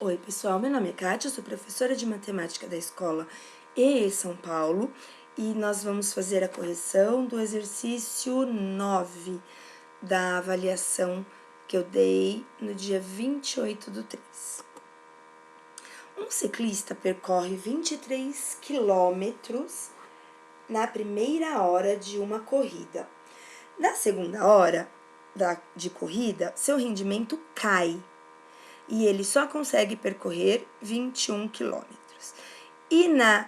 Oi, pessoal, meu nome é Kátia, eu sou professora de matemática da escola EE São Paulo e nós vamos fazer a correção do exercício 9 da avaliação que eu dei no dia 28/3. Um ciclista percorre 23 quilômetros na primeira hora de uma corrida. Na segunda hora de corrida, seu rendimento cai e ele só consegue percorrer 21 quilômetros. E na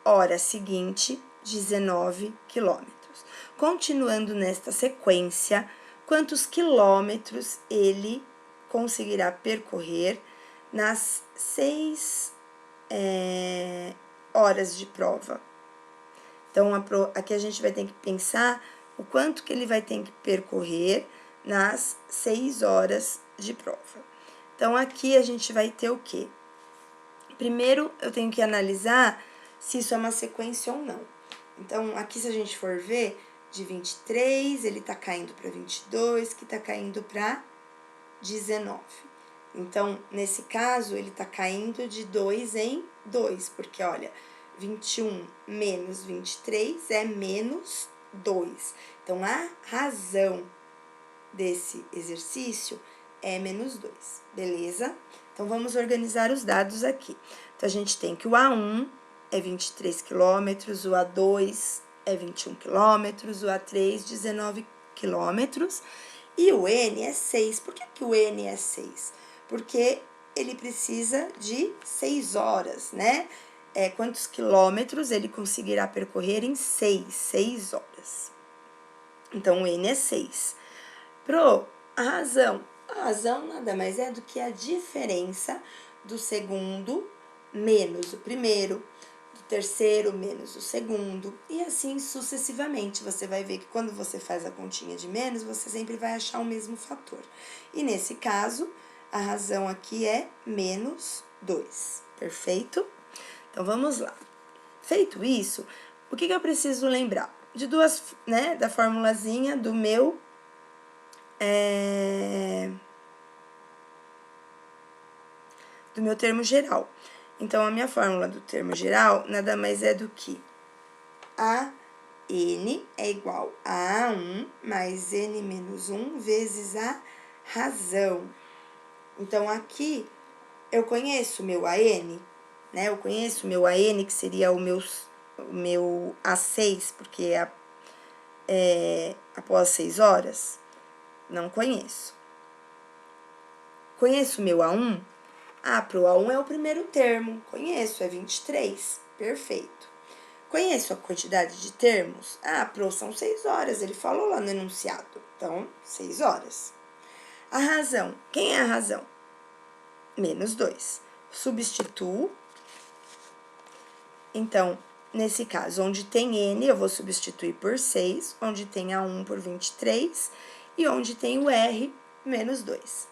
hora seguinte, 19 quilômetros. Continuando nesta sequência, quantos quilômetros ele conseguirá percorrer nas 6 horas de prova? Então, aqui a gente vai ter que pensar o quanto que ele vai ter que percorrer nas 6 horas de prova. Então, aqui a gente vai ter o quê? Primeiro, eu tenho que analisar se isso é uma sequência ou não. Então, aqui se a gente for ver, de 23, ele tá caindo para 22, que tá caindo para 19. Então, nesse caso, ele tá caindo de 2 em 2, porque, olha, 21 menos 23 é menos 2. Então, a razão desse exercício é menos 2, beleza? Então, vamos organizar os dados aqui. Então, a gente tem que o A1 é 23 quilômetros, o A2 é 21 quilômetros, o A3, 19 quilômetros, e o N é 6. Por que o N é 6? Porque ele precisa de 6 horas, né? Quantos quilômetros ele conseguirá percorrer em 6 horas. Então, o N é 6. A razão nada mais é do que a diferença do segundo menos o primeiro, do terceiro menos o segundo, e assim sucessivamente. Você vai ver que quando você faz a continha de menos, você sempre vai achar o mesmo fator. E nesse caso, a razão aqui é menos 2, perfeito? Então, vamos lá. Feito isso, o que eu preciso lembrar? De duas, né, da formulazinha do meu termo geral. Então, a minha fórmula do termo geral nada mais é do que a N é igual a A1 mais N menos 1 vezes a razão. Então, aqui eu conheço o meu AN, né? Eu conheço o meu AN, que seria o meu A6, porque após 6 horas. Não conheço. Conheço o meu A1? Pro A1 é o primeiro termo. Conheço, é 23. Perfeito. Conheço a quantidade de termos? Pro são 6 horas. Ele falou lá no enunciado. Então, 6 horas. A razão. Quem é a razão? Menos 2. Substituo. Então, nesse caso, onde tem N, eu vou substituir por 6. Onde tem A1 por 23. E onde tem o R, menos 2.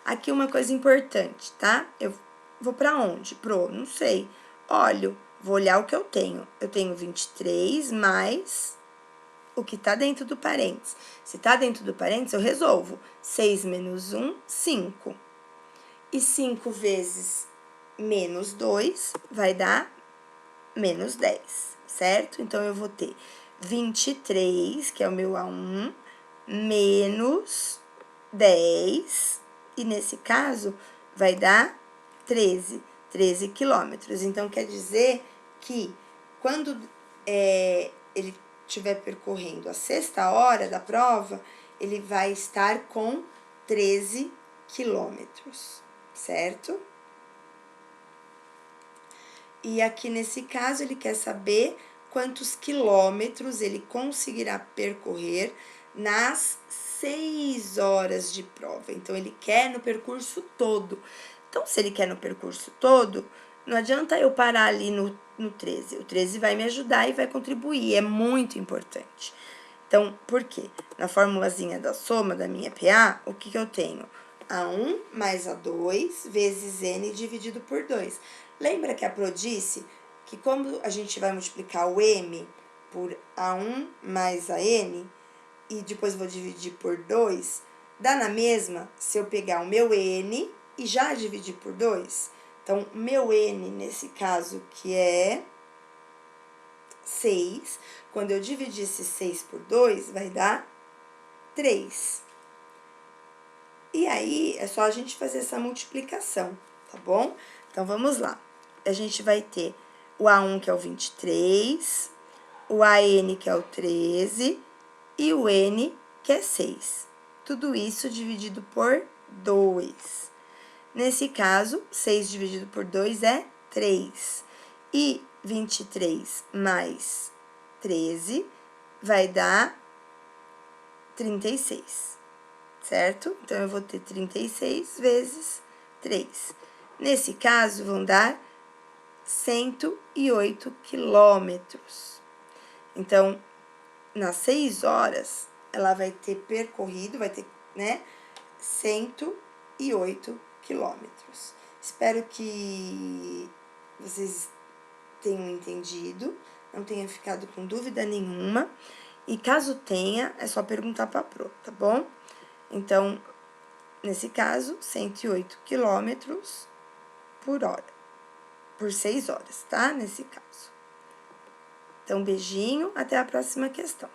Aqui uma coisa importante, tá? Eu vou para onde? Não sei. Olho, vou olhar o que eu tenho. Eu tenho 23 mais o que tá dentro do parênteses. Se tá dentro do parênteses, eu resolvo. 6 menos 1, 5. E 5 vezes menos 2 vai dar menos 10, certo? Então, eu vou ter 23, que é o meu A1, menos 10, e nesse caso, vai dar 13 quilômetros. Então, quer dizer que quando ele estiver percorrendo a 6ª hora da prova, ele vai estar com 13 quilômetros, certo? E aqui nesse caso, ele quer saber quantos quilômetros ele conseguirá percorrer nas 6 horas de prova. Então, ele quer no percurso todo. Então, se ele quer no percurso todo, não adianta eu parar ali no 13. O 13 vai me ajudar e vai contribuir, é muito importante. Então, por quê? Na formulazinha da soma da minha PA, o que eu tenho? A1 mais A2 vezes N dividido por 2. Lembra que a Pro disse que como a gente vai multiplicar o M por A1 mais a N, e depois vou dividir por 2, dá na mesma se eu pegar o meu N e já dividir por 2. Então, meu N, nesse caso, que é 6, quando eu dividir esse 6 por 2, vai dar 3. E aí, é só a gente fazer essa multiplicação, tá bom? Então, vamos lá. A gente vai ter o A1, que é o 23, o AN, que é o 13, e o N, que é 6. Tudo isso dividido por 2. Nesse caso, 6 dividido por 2 é 3. E 23 mais 13 vai dar 36, certo? Então, eu vou ter 36 vezes 3. Nesse caso, vão dar 108 quilômetros. Então, nas 6 horas, ela vai ter percorrido, vai ter, né, 108 quilômetros. Espero que vocês tenham entendido, não tenha ficado com dúvida nenhuma. E caso tenha, é só perguntar para a Pro, tá bom? Então, nesse caso, 108 quilômetros por hora, por 6 horas, tá? Nesse caso. Então, beijinho, até a próxima questão.